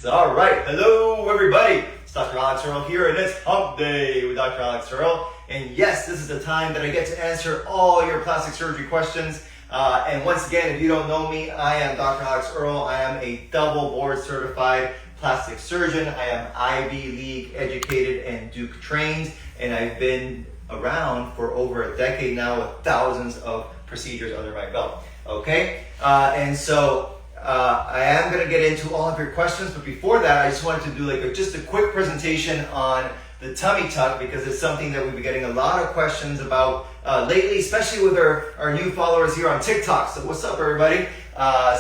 All right, hello everybody. It's Dr. Alex Earle here, and it's Hump Day with Dr. Alex Earle. And yes, this is the time that I get to answer all your plastic surgery questions. And once again, if you don't know me, I am Dr. Alex Earle. I am a double board certified plastic surgeon. I am Ivy League educated and Duke trained, and I've been around for over a decade now with thousands of procedures under my belt. Okay, and so I am going to get into all of your questions, but before that, I just wanted to do just a quick presentation on the tummy tuck, because it's something that we've been getting a lot of questions about lately, especially with our new followers here on TikTok. So what's up, everybody?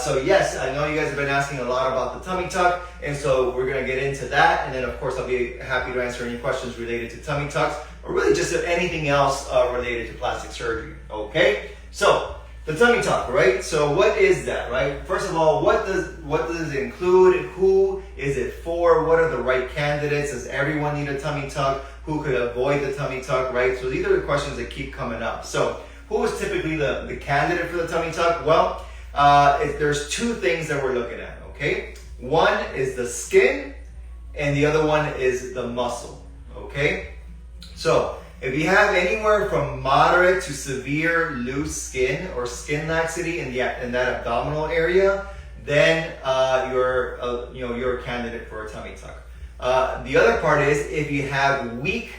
So yes, I know you guys have been asking a lot about the tummy tuck, and so we're going to get into that, and then of course I'll be happy to answer any questions related to tummy tucks, or really just anything else related to plastic surgery. Okay, so the tummy tuck, right? So what is that, right? First of all, what does it include? Who is it for? What are the right candidates? Does everyone need a tummy tuck? Who could avoid the tummy tuck, right? So these are the questions that keep coming up. So who is typically the candidate for the tummy tuck? Well, there's two things that we're looking at, okay? One is the skin, and the other one is the muscle, okay? So if you have anywhere from moderate to severe loose skin or skin laxity in that abdominal area, then you're a candidate for a tummy tuck. The other part is if you have weak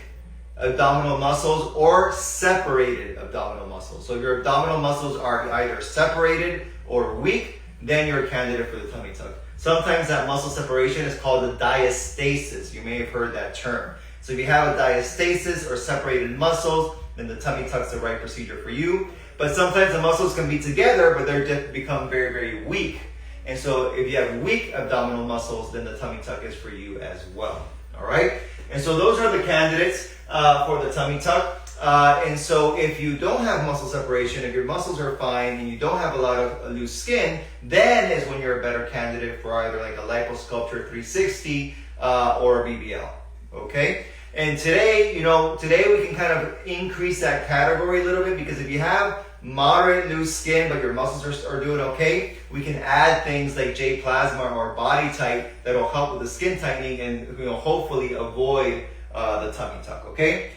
abdominal muscles or separated abdominal muscles. So if your abdominal muscles are either separated or weak, then you're a candidate for the tummy tuck. Sometimes that muscle separation is called a diastasis. You may have heard that term. So if you have a diastasis or separated muscles, then the tummy tuck's the right procedure for you. But sometimes the muscles can be together, but they become very, very weak. And so if you have weak abdominal muscles, then the tummy tuck is for you as well. All right? And so those are the candidates for the tummy tuck. And so if you don't have muscle separation, if your muscles are fine and you don't have a lot of loose skin, then is when you're a better candidate for either like a liposculpture 360 or a BBL. Okay? And today we can kind of increase that category a little bit, because if you have moderate loose skin but your muscles are doing okay, we can add things like J plasma or body tight that'll help with the skin tightening and hopefully avoid the tummy tuck. Okay,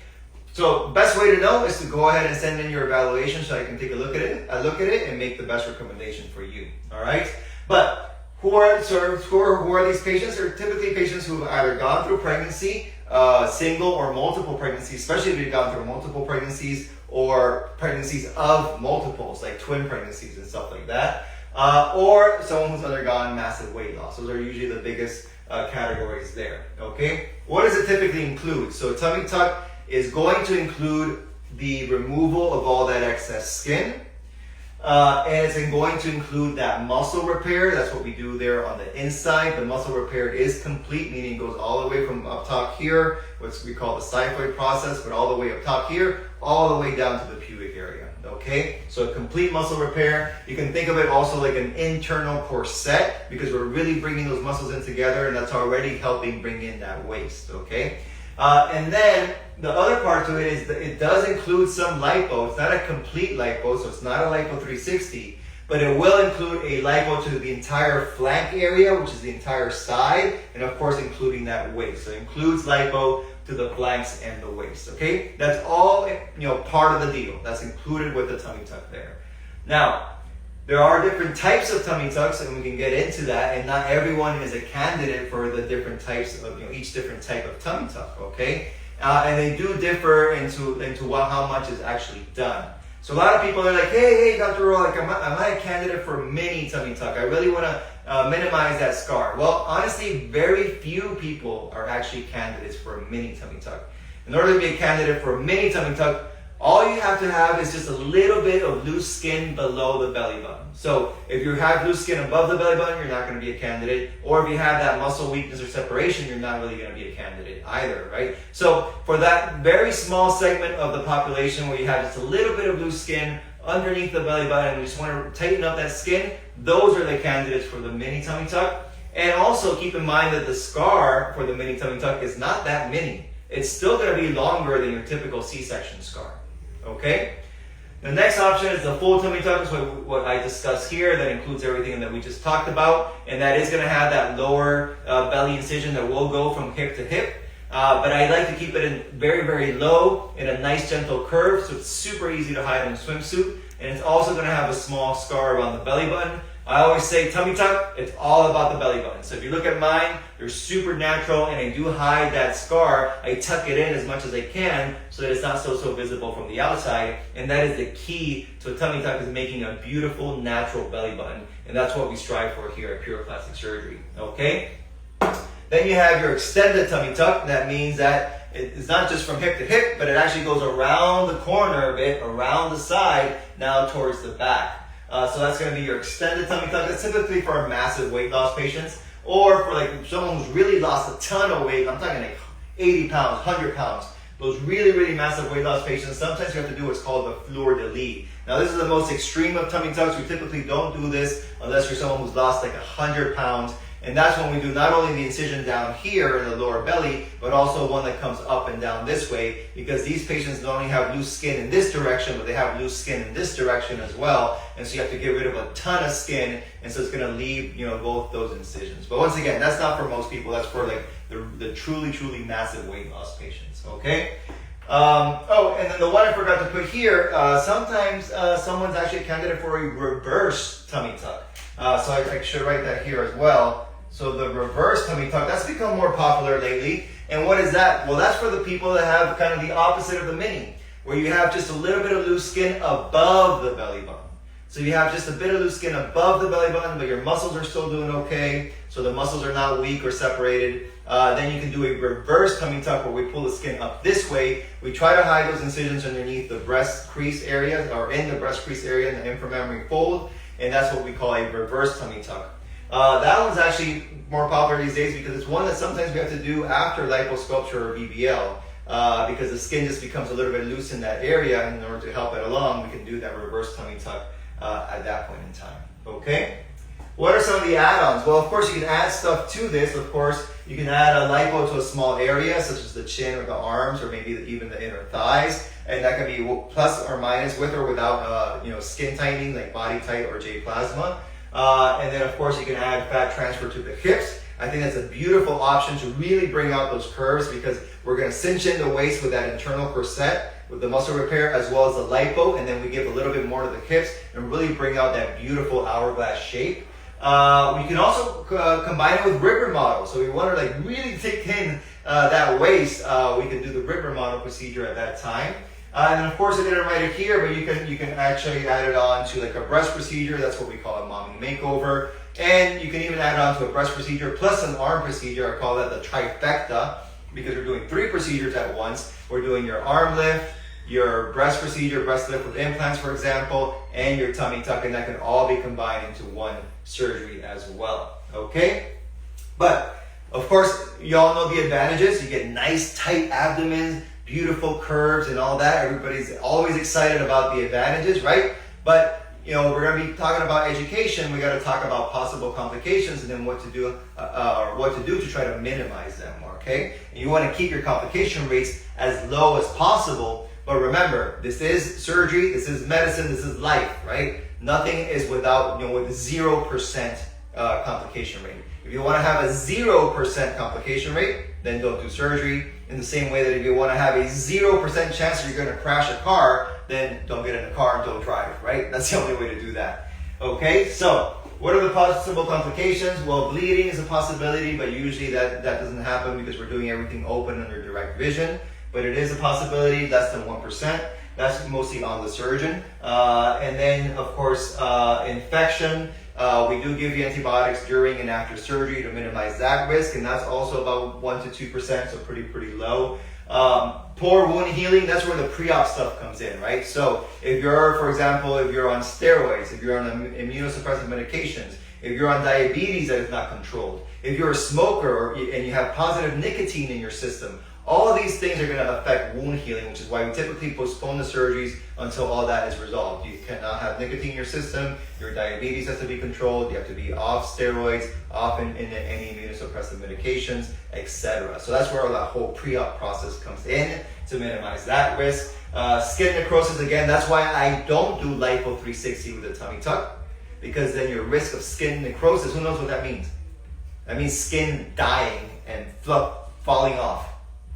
so best way to know is to go ahead and send in your evaluation so I can take a look at it and make the best recommendation for you. All right, but who are these patients? They're typically patients who have either gone through pregnancy, single or multiple pregnancies, especially if you've gone through multiple pregnancies or pregnancies of multiples, like twin pregnancies and stuff like that, or someone who's undergone massive weight loss. Those are usually the biggest categories there, okay? What does it typically include? So tummy tuck is going to include the removal of all that excess skin, and it's going to include that muscle repair. That's what we do there on the inside. The muscle repair is complete, meaning it goes all the way from up top here, what we call the xiphoid process, but all the way up top here, all the way down to the pubic area. Okay, so a complete muscle repair. You can think of it also like an internal corset, because we're really bringing those muscles in together, and that's already helping bring in that waist. Okay, and then the other part to it is that it does include some lipo. It's not a complete lipo, so it's not a lipo 360, but it will include a lipo to the entire flank area, which is the entire side, and of course including that waist. So it includes lipo to the flanks and the waist. Okay, that's all part of the deal. That's included with the tummy tuck there. Now, there are different types of tummy tucks, and we can get into that, and not everyone is a candidate for the different types of each different type of tummy tuck. Okay, and they do differ into how much is actually done. So a lot of people are like, hey, Dr. Earle, am I a candidate for a mini tummy tuck? I really want to minimize that scar. Well, honestly, very few people are actually candidates for a mini tummy tuck. In order to be a candidate for a mini tummy tuck, all you have to have is just a little bit of loose skin below the belly button. So if you have loose skin above the belly button, you're not going to be a candidate. Or if you have that muscle weakness or separation, you're not really going to be a candidate either, right? So for that very small segment of the population where you have just a little bit of loose skin underneath the belly button and you just want to tighten up that skin, those are the candidates for the mini tummy tuck. And also keep in mind that the scar for the mini tummy tuck is not that mini. It's still going to be longer than your typical C-section scar. Okay? The next option is the full tummy tuck, is what I discussed here. That includes everything that we just talked about, and that is going to have that lower belly incision that will go from hip to hip. But I like to keep it in very, very low in a nice gentle curve, so it's super easy to hide in a swimsuit. And it's also going to have a small scar around the belly button. I always say tummy tuck, it's all about the belly button. So if you look at mine, they're super natural, and I do hide that scar. I tuck it in as much as I can so that it's not so visible from the outside. And that is the key to a tummy tuck, is making a beautiful, natural belly button. And that's what we strive for here at Pure Plastic Surgery, okay? Then you have your extended tummy tuck. That means that it's not just from hip to hip, but it actually goes around the corner a bit, around the side, now towards the back. So that's going to be your extended tummy tuck. That's typically for our massive weight loss patients, or for like someone who's really lost a ton of weight. I'm talking like 80 pounds, 100 pounds. Those really, really massive weight loss patients, sometimes you have to do what's called the fleur de lis. Now this is the most extreme of tummy tucks. We typically don't do this unless you're someone who's lost like 100 pounds. And that's when we do not only the incision down here in the lower belly, but also one that comes up and down this way, because these patients not only have loose skin in this direction, but they have loose skin in this direction as well. And so you have to get rid of a ton of skin, and so it's going to leave, both those incisions. But once again, that's not for most people. That's for like the truly, truly massive weight loss patients, okay? And then the one I forgot to put here, sometimes someone's actually a candidate for a reverse tummy tuck. So I should write that here as well. So the reverse tummy tuck, that's become more popular lately. And what is that? Well, that's for the people that have kind of the opposite of the mini, where you have just a little bit of loose skin above the belly button. So you have just a bit of loose skin above the belly button, but your muscles are still doing okay. So the muscles are not weak or separated. Then you can do a reverse tummy tuck, where we pull the skin up this way. We try to hide those incisions underneath the breast crease area, or in the breast crease area in the inframammary fold. And that's what we call a reverse tummy tuck. That one's actually more popular these days because it's one that sometimes we have to do after liposculpture or BBL, because the skin just becomes a little bit loose in that area, and in order to help it along, we can do that reverse tummy tuck at that point in time, okay? What are some of the add-ons? Well, of course, you can add stuff to this. Of course, you can add a lipo to a small area, such as the chin or the arms, or maybe even the inner thighs. And that can be plus or minus, with or without skin tightening, like Body Tight or J-Plasma. And then, of course, you can add fat transfer to the hips. I think that's a beautiful option to really bring out those curves, because we're going to cinch in the waist with that internal corset, with the muscle repair, as well as the lipo, and then we give a little bit more to the hips and really bring out that beautiful hourglass shape. We can also combine it with rib remodel. So we want to like really take in that waist. We can do the rib remodel procedure at that time. And of course, I didn't write it here, but you can actually add it on to like a breast procedure. That's what we call a mommy makeover. And you can even add it on to a breast procedure plus an arm procedure. I call that the trifecta, because we're doing 3 procedures at once. We're doing your arm lift, your breast procedure, breast lift with implants, for example, and your tummy tuck, and that can all be combined into one surgery as well, okay? But, of course, you all know the advantages. You get nice, tight abdomens, beautiful curves and all that. Everybody's always excited about the advantages, right? But, we're going to be talking about education. We got to talk about possible complications and then what to do to try to minimize them, okay? And you want to keep your complication rates as low as possible. But remember, this is surgery, this is medicine, this is life, right? Nothing is without, with 0% complication rate. If you want to have a 0% complication rate, then don't do surgery. In the same way that if you want to have a 0% chance that you're going to crash a car, then don't get in a car and don't drive, right? That's the only way to do that. Okay, so what are the possible complications? Well, bleeding is a possibility, but usually that doesn't happen because we're doing everything open under direct vision. But it is a possibility, less than 1%. That's mostly on the surgeon. And then, of course, infection. We do give you antibiotics during and after surgery to minimize that risk, and that's also about 1 to 2%, so pretty low. Poor wound healing, that's where the pre-op stuff comes in, right? So if you're, for example, if you're on steroids, if you're on immunosuppressive medications, if you're on diabetes that is not controlled, if you're a smoker and you have positive nicotine in your system, all of these things are going to affect wound healing, which is why we typically postpone the surgeries until all that is resolved. You cannot have nicotine in your system, your diabetes has to be controlled, you have to be off steroids, off in any immunosuppressive medications, etc. So that's where that whole pre-op process comes in to minimize that risk. Skin necrosis, again, that's why I don't do lipo 360 with a tummy tuck, because then your risk of skin necrosis, who knows what that means? That means skin dying and falling off.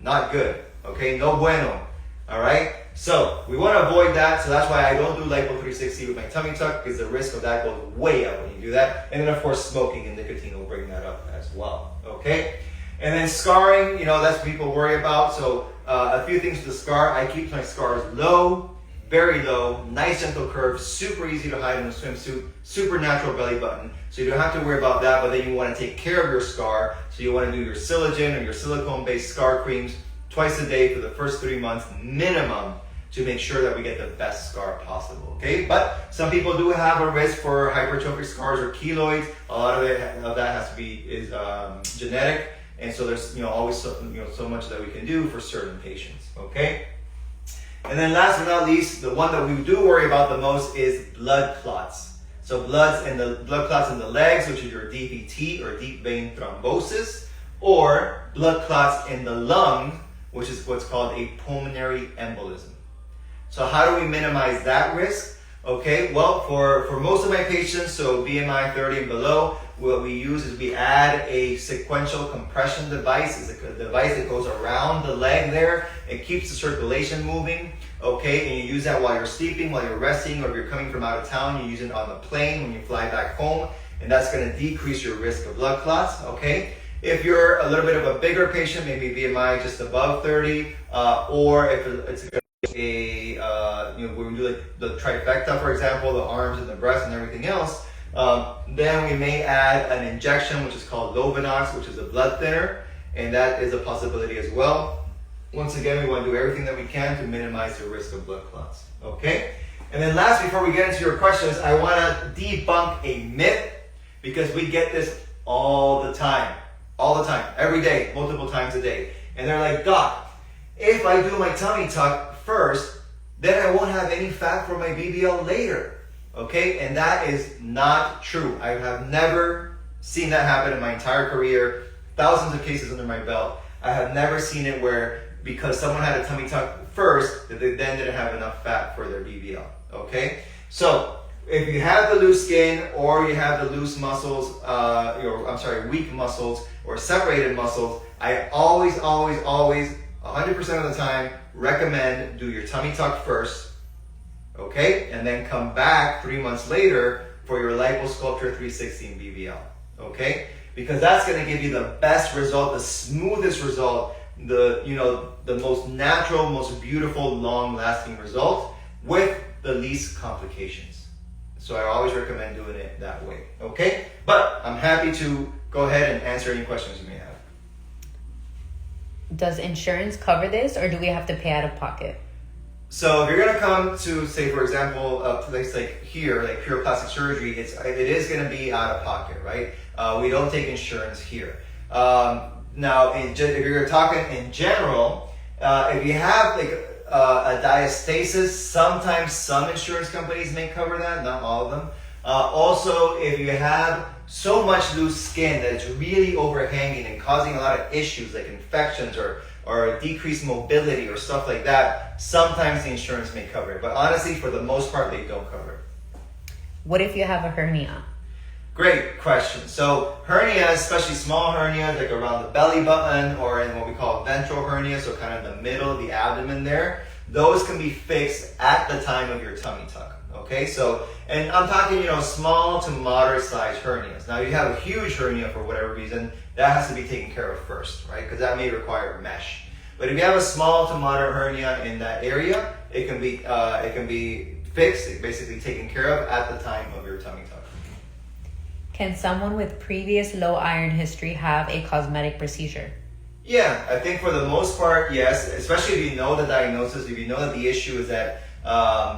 Not good, okay? No bueno, all right? So we want to avoid that, so that's why I don't do lipo 360 with my tummy tuck, because the risk of that goes way up when you do that. And then of course smoking and nicotine will bring that up as well, okay? And then scarring, you know, that's what people worry about. So a few things with the scar. I keep my scars low, very low, nice gentle curve, super easy to hide in a swimsuit, super natural belly button. So you don't have to worry about that, but then you want to take care of your scar. So you want to do your Silogen or your silicone-based scar creams twice a day for the first 3 months minimum to make sure that we get the best scar possible, okay? But some people do have a risk for hypertrophic scars or keloids. A lot of that has to be genetic, and so there's always so much that we can do for certain patients, okay? And then last but not least, the one that we do worry about the most is blood clots. So blood clots in the legs, which is your DVT or deep vein thrombosis, or blood clots in the lung, which is what's called a pulmonary embolism. So how do we minimize that risk? Okay, well, for most of my patients, so BMI 30 and below, what we use is we add a sequential compression device. It's a device that goes around the leg there. It keeps the circulation moving, okay? And you use that while you're sleeping, while you're resting, or if you're coming from out of town, you use it on the plane when you fly back home, and that's gonna decrease your risk of blood clots, okay? If you're a little bit of a bigger patient, maybe BMI just above 30, or if it's when we do like the trifecta, for example, the arms and the breast and everything else, then we may add an injection, which is called Lovenox, which is a blood thinner, and that is a possibility as well. Once again, we want to do everything that we can to minimize the risk of blood clots, okay? And then last, before we get into your questions, I want to debunk a myth, because we get this all the time, every day, multiple times a day. And they're like, Doc, if I do my tummy tuck first, then I won't have any fat for my BBL later, okay? And that is not true. I have never seen that happen in my entire career, thousands of cases under my belt. I have never seen it where because someone had a tummy tuck first, that they then didn't have enough fat for their BBL, okay? So if you have the loose skin or you have the loose muscles, weak muscles or separated muscles, I always, 100% of the time, recommend do your tummy tuck first, okay? And then come back 3 months later for your liposculpture 360 and BBL, okay? Because that's gonna give you the best result, the smoothest result, the most natural, most beautiful, long-lasting result with the least complications. So I always recommend doing it that way, okay? But I'm happy to go ahead and answer any questions you may have. Does insurance cover this, or do we have to pay out of pocket? So if you're gonna come to, say for example, a place like here, like Pure Plastic Surgery, it is gonna be out of pocket, right? We don't take insurance here. Now, if you're talking in general, if you have like a diastasis, sometimes some insurance companies may cover that, not all of them. Also, if you have so much loose skin that it's really overhanging and causing a lot of issues like infections or decreased mobility or stuff like that, sometimes the insurance may cover it. But honestly, for the most part, they don't cover it. What if you have a hernia? Great question. So hernias, especially small hernias, like around the belly button or in what we call ventral hernia, so kind of in the middle of the abdomen there, those can be fixed at the time of your tummy tuck. Okay, so, and I'm talking, small to moderate sized hernias. Now, you have a huge hernia for whatever reason, that has to be taken care of first, right? Because that may require mesh. But if you have a small to moderate hernia in that area, it can be fixed, basically taken care of at the time of your tummy tuck. Can someone with previous low iron history have a cosmetic procedure? Yeah, I think for the most part, yes. Especially if you know the diagnosis, if you know that the issue is that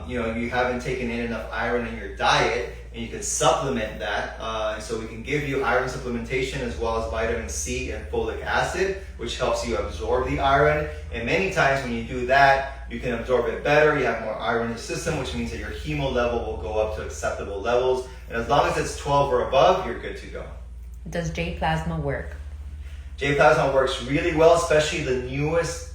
you haven't taken in enough iron in your diet, and you can supplement that. So we can give you iron supplementation as well as vitamin C and folic acid, which helps you absorb the iron. And many times when you do that, you can absorb it better. You have more iron in the system, which means that your hemo level will go up to acceptable levels. And as long as it's 12 or above, you're good to go. Does J plasma work? J plasma works really well, especially the newest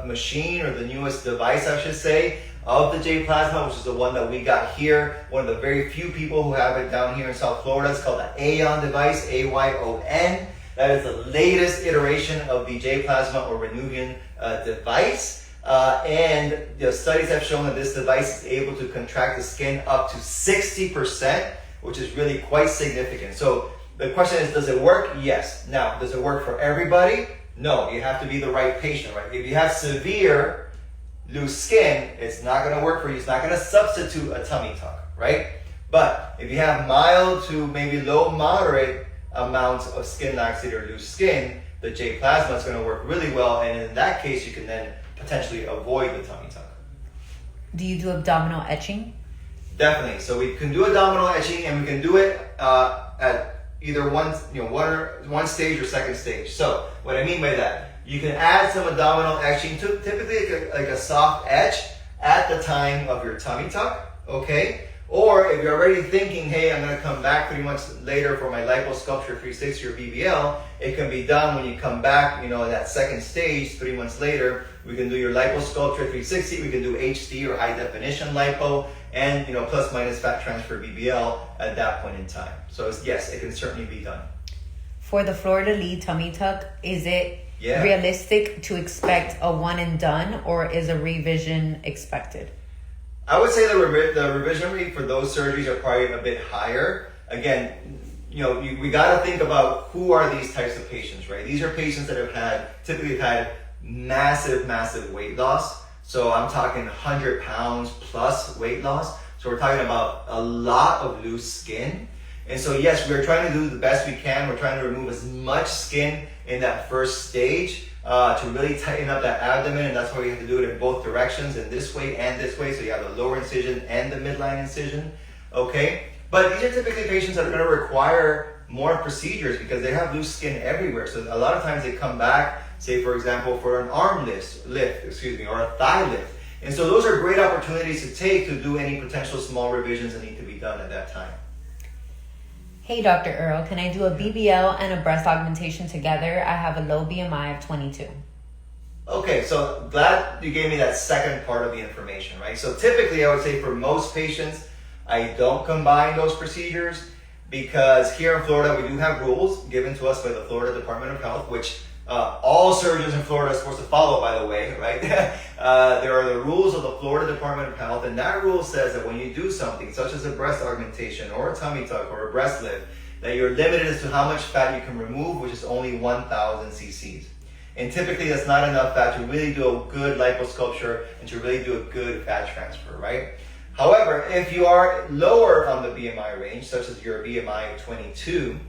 machine, or the newest device, I should say, of the J plasma, which is the one that we got here. One of the very few people who have it down here in South Florida. It's called the Ayon device, AYON. That is the latest iteration of the J plasma or Renuvian device. And the studies have shown that this device is able to contract the skin up to 60%, which is really quite significant. So the question is, does it work? Yes. Now, does it work for everybody? No. You have to be the right patient, right? If you have severe loose skin, it's not going to work for you. It's not going to substitute a tummy tuck, right? But if you have mild to maybe low moderate amounts of skin laxity or loose skin, the J plasma is going to work really well. And in that case, you can then potentially avoid the tummy tuck. Do you do abdominal etching? Definitely. So we can do abdominal etching, and we can do it at either one stage or second stage. So what I mean by that, you can add some abdominal etching, typically like a soft etch at the time of your tummy tuck, okay? Or if you're already thinking, hey, I'm going to come back 3 months later for my liposculpture 360 or BBL, it can be done when you come back, in that second stage 3 months later. We can do your liposculpture 360, we can do HD or high definition lipo, and plus minus fat transfer BBL at that point in time. So yes, it can certainly be done. For the fleur-de-lis tummy tuck, is it realistic to expect a one and done, or is a revision expected? I would say the revision rate for those surgeries are probably a bit higher. Again, we got to think about who are these types of patients, right? These are patients that have typically had massive weight loss. So I'm talking 100 pounds plus weight loss. So we're talking about a lot of loose skin. And so yes, we're trying to do the best we can. We're trying to remove as much skin in that first stage to really tighten up that abdomen, and that's why we have to do it in both directions, in this way and this way. So you have the lower incision and the midline incision, okay? But these are typically patients that are going to require more procedures because they have loose skin everywhere. So a lot of times they come back, say for example, for an arm lift, or a thigh lift. And so those are great opportunities to take to do any potential small revisions that need to be done at that time. Hey, Dr. Earle, can I do a BBL and a breast augmentation together? I have a low BMI of 22. Okay, so glad you gave me that second part of the information, right? So typically I would say for most patients, I don't combine those procedures because here in Florida, we do have rules given to us by the Florida Department of Health, which all surgeons in Florida are supposed to follow, by the way, right? There are the rules of the Florida Department of Health, and that rule says that when you do something such as a breast augmentation or a tummy tuck or a breast lift, that you're limited as to how much fat you can remove, which is only 1,000 cc's. And typically that's not enough fat to really do a good liposculpture and to really do a good fat transfer, right? However, if you are lower on the BMI range, such as your BMI of 22,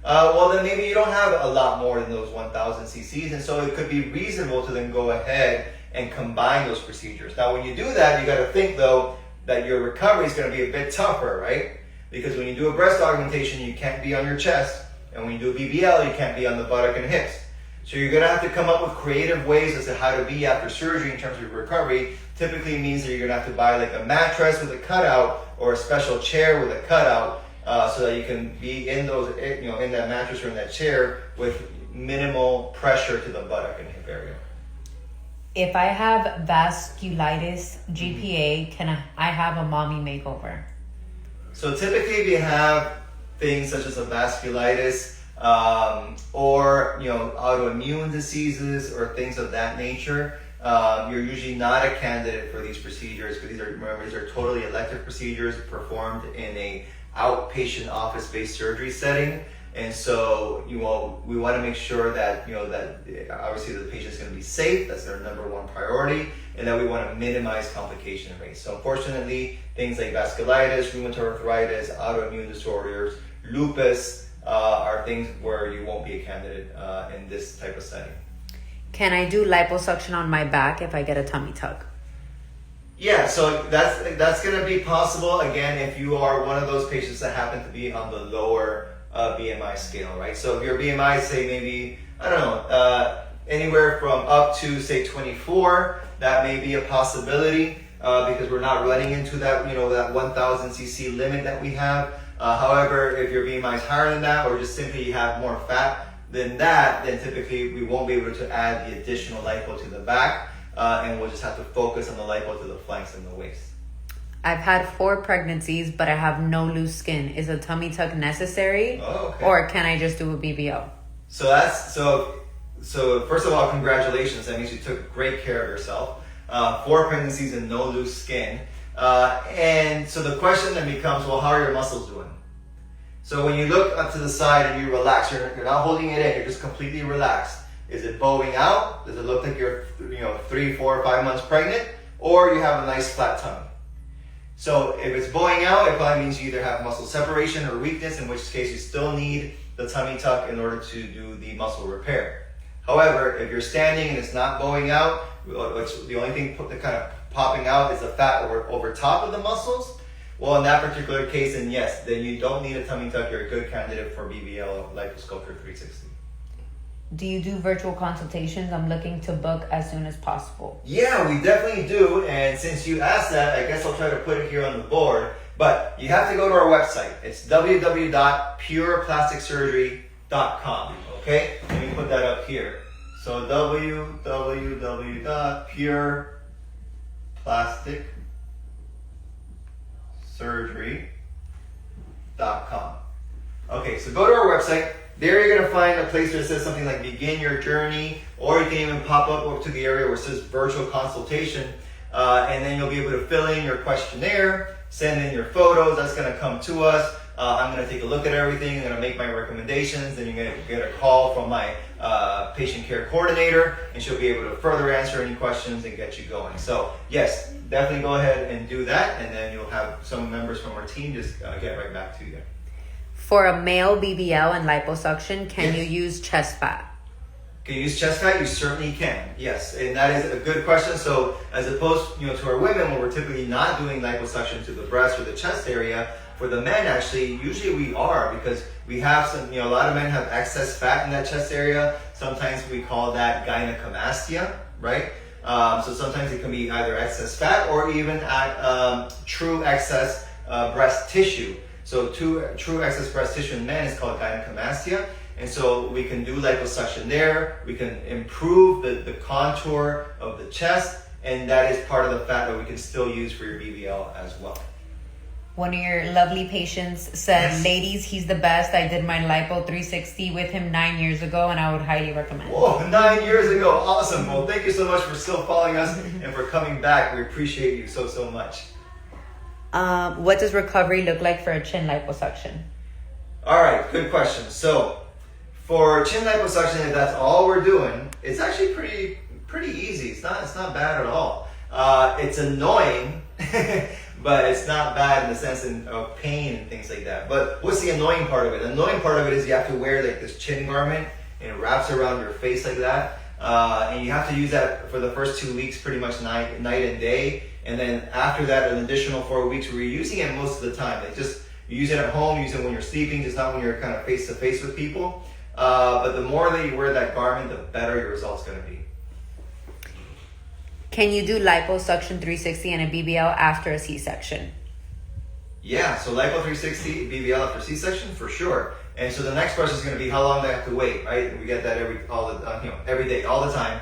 well then maybe you don't have a lot more than those 1,000 cc's, and so it could be reasonable to then go ahead and combine those procedures. Now when you do that, you got to think though that your recovery is going to be a bit tougher, right? Because when you do a breast augmentation, you can't be on your chest, and when you do a BBL, you can't be on the buttock and hips. So you're going to have to come up with creative ways as to how to be after surgery in terms of recovery. Typically means that you're going to have to buy like a mattress with a cutout or a special chair with a cutout, so that you can be in those, in that mattress or in that chair with minimal pressure to the buttock and hip area. If I have vasculitis, GPA, can I have a mommy makeover? So typically if you have things such as a vasculitis or autoimmune diseases or things of that nature, you're usually not a candidate for these procedures because these are totally elective procedures performed in a outpatient office-based surgery setting, and so we want to make sure that that obviously the patient's going to be safe. That's their number one priority, and that we want to minimize complication rates. So unfortunately, things like vasculitis, rheumatoid arthritis, autoimmune disorders, lupus are things where you won't be a candidate in this type of setting. Can I do liposuction on my back if I get a tummy tuck? Yeah, so that's going to be possible, again, if you are one of those patients that happen to be on the lower BMI scale, right? So if your BMI, say maybe, I don't know, anywhere from up to, say, 24, that may be a possibility because we're not running into that, that 1,000 cc limit that we have. However, if your BMI is higher than that, or just simply you have more fat than that, then typically we won't be able to add the additional lipo to the back. And we'll just have to focus on the lipo to the flanks and the waist. I've had 4 pregnancies, but I have no loose skin. Is a tummy tuck necessary? Oh, okay. Or can I just do a BBL? So first of all, congratulations. That means you took great care of yourself. 4 pregnancies and no loose skin. And so the question then becomes, well, how are your muscles doing? So when you look up to the side and you relax, you're not holding it in, you're just completely relaxed. Is it bowing out? Does it look like you're 3, 4, 5 months pregnant? Or you have a nice flat tummy? So if it's bowing out, it probably means you either have muscle separation or weakness, in which case you still need the tummy tuck in order to do the muscle repair. However, if you're standing and it's not bowing out, the only thing that kind of popping out is the fat over top of the muscles, well, in that particular case, then yes, then you don't need a tummy tuck. You're a good candidate for BBL liposculpture 360. Do you do virtual consultations? I'm looking to book as soon as possible. Yeah, we definitely do. And since you asked that, I guess I'll try to put it here on the board. But you have to go to our website. It's www.pureplasticsurgery.com. Okay? Let me put that up here. So www.pureplasticsurgery.com. Okay, so go to our website. There you're going to find a place that says something like begin your journey, or you can even pop up to the area where it says virtual consultation, and then you'll be able to fill in your questionnaire, send in your photos. That's going to come to us. I'm going to take a look at everything. I'm going to make my recommendations. Then you're going to get a call from my patient care coordinator, and she'll be able to further answer any questions and get you going. So yes, definitely go ahead and do that, and then you'll have some members from our team just get right back to you there. For a male BBL and liposuction, can you use chest fat? Can you use chest fat? You certainly can. Yes, and that is a good question. So as opposed, to our women, where we're typically not doing liposuction to the breast or the chest area, for the men, actually, usually we are, because we have some, a lot of men have excess fat in that chest area. Sometimes we call that gynecomastia, right? So sometimes it can be either excess fat or even true excess breast tissue. So true excess breast tissue in men is called gynecomastia. And so we can do liposuction there. We can improve the contour of the chest. And that is part of the fat that we can still use for your BBL as well. One of your lovely patients said, Yes. Ladies, he's the best. I did my lipo 360 with him 9 years ago, and I would highly recommend it. Whoa, 9 years ago. Awesome. Well, thank you so much for still following us and for coming back. We appreciate you so, so much. What does recovery look like for a chin liposuction? All right, good question. So for chin liposuction, if that's all we're doing, it's actually pretty easy. It's not bad at all. It's annoying, but it's not bad in the sense of pain and things like that. But what's the annoying part of it? The annoying part of it is you have to wear like this chin garment, and it wraps around your face like that. And you have to use that for the first 2 weeks, pretty much night and day. And then after that, an additional 4 weeks, where you're using it most of the time. Like just you use it at home, use it when you're sleeping, just not when you're kind of face to face with people. But the more that you wear that garment, the better your result's going to be. Can you do liposuction 360 and a BBL after a C-section? Yeah, so lipo 360, BBL after C-section, for sure. And so the next question is going to be how long do I have to wait, right? We get that every day, all the time.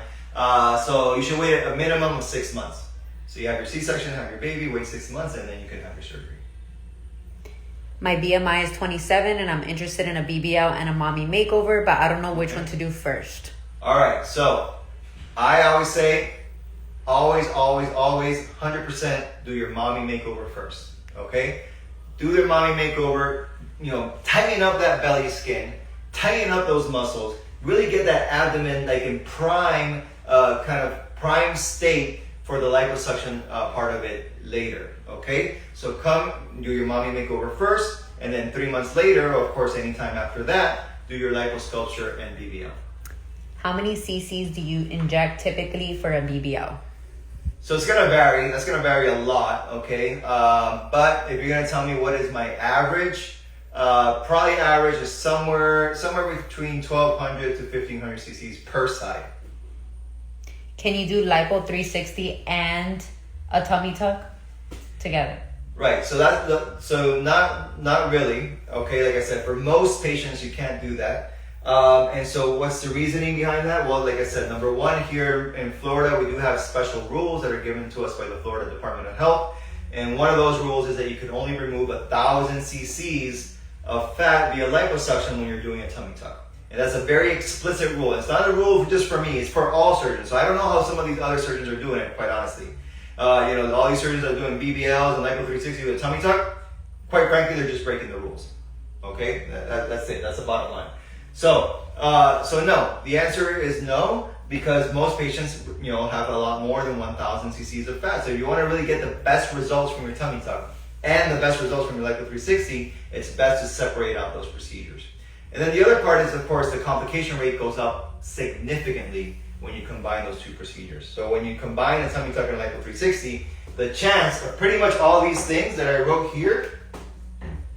So you should wait a minimum of 6 months. So you have your C-section, have your baby, wait 6 months, and then you can have your surgery. My BMI is 27, and I'm interested in a BBL and a mommy makeover, but I don't know which one to do first. All right, so I always say, always, 100% do your mommy makeover first, okay? Do your mommy makeover, tighten up that belly skin, tighten up those muscles, really get that abdomen like in prime state for the liposuction part of it later, okay? So come do your mommy makeover first, and then 3 months later, of course, anytime after that, do your liposculpture and BBL. How many cc's do you inject typically for a BBL? So it's gonna vary. That's gonna vary a lot, okay? But if you're gonna tell me what is my average, probably average is somewhere between 1,200 to 1,500 cc's per side. Can you do lipo 360 and a tummy tuck together? Right. So so not really. Okay. Like I said, for most patients, you can't do that. And so what's the reasoning behind that? Well, like I said, number one, here in Florida, we do have special rules that are given to us by the Florida Department of Health. And one of those rules is that you can only remove 1,000 cc's of fat via liposuction when you're doing a tummy tuck. And that's a very explicit rule. It's not a rule just for me, it's for all surgeons. So I don't know how some of these other surgeons are doing it, quite honestly. All these surgeons that are doing BBLs and lipo 360 with a tummy tuck, quite frankly, they're just breaking the rules. Okay? That's it. That's the bottom line. So no. The answer is no, because most patients, have a lot more than 1,000 cc's of fat. So if you want to really get the best results from your tummy tuck and the best results from your lipo 360, it's best to separate out those procedures. And then the other part is, of course, the complication rate goes up significantly when you combine those two procedures. So when you combine a tummy tuck and a lipo 360, the chance of pretty much all these things that I wrote here,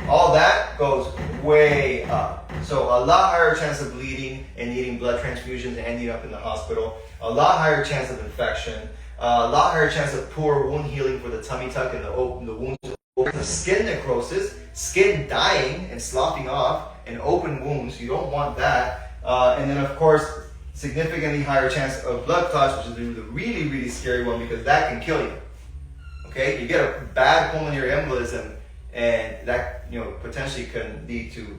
all that goes way up. So a lot higher chance of bleeding and needing blood transfusions and ending up in the hospital. A lot higher chance of infection. A lot higher chance of poor wound healing for the tummy tuck and the wounds. Skin necrosis, skin dying and sloughing off, and open wounds. You don't want that. And then, of course, significantly higher chance of blood clots, which is the really, really scary one, because that can kill you. Okay? You get a bad pulmonary embolism, and that potentially can lead to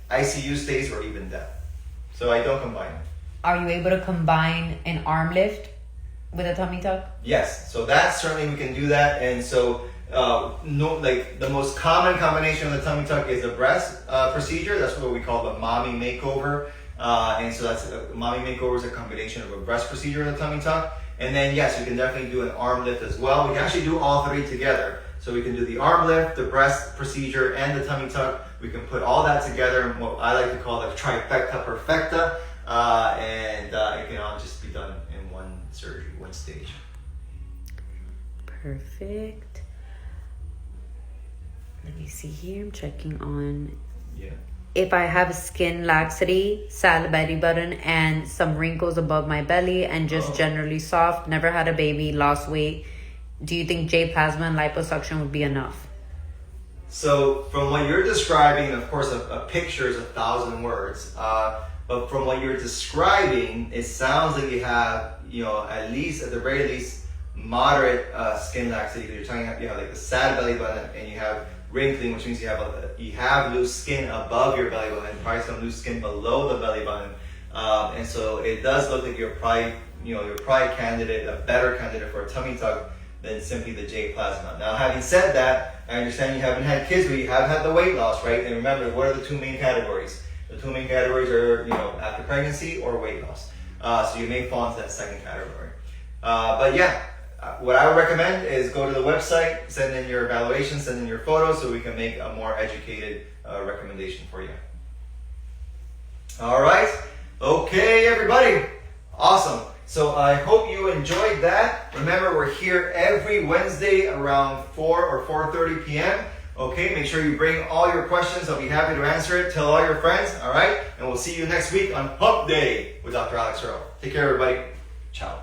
ICU stays or even death. So I don't combine it. Are you able to combine an arm lift with a tummy tuck? Yes. So that certainly we can do that. And so the most common combination of the tummy tuck is a breast procedure. That's what we call the mommy makeover. And so that's mommy makeover is a combination of a breast procedure and a tummy tuck. And then yes, you can definitely do an arm lift as well. We can actually do all three together. So we can do the arm lift, the breast procedure, and the tummy tuck. We can put all that together in what I like to call the trifecta perfecta, and it can all just be done in one surgery, one stage. Perfect. Let me see here. I'm checking on. Yeah. If I have skin laxity, sad belly button, and some wrinkles above my belly, and just generally soft, never had a baby, lost weight, do you think J-plasma and liposuction would be enough? So from what you're describing, of course, a picture is 1,000 words. But from what you're describing, it sounds like you have, at the very least, moderate skin laxity. You're talking, you have like a sad belly button, and you have wrinkling, which means you have loose skin above your belly button, probably some loose skin below the belly button. And so it does look like you're probably a better candidate for a tummy tuck than simply the J-plasma. Now, having said that, I understand you haven't had kids, but you have had the weight loss, right? And remember, what are the two main categories? The two main categories are, after pregnancy or weight loss. So you may fall into that second category. But yeah, what I would recommend is go to the website, send in your evaluation, send in your photos, so we can make a more educated recommendation for you. All right. Okay, everybody. Awesome. So I hope you enjoyed that. Remember, we're here every Wednesday around 4 or 4:30 p.m. Okay, make sure you bring all your questions. I'll be happy to answer it. Tell all your friends, all right? And we'll see you next week on Hump Day with Dr. Alex Earle. Take care, everybody. Ciao.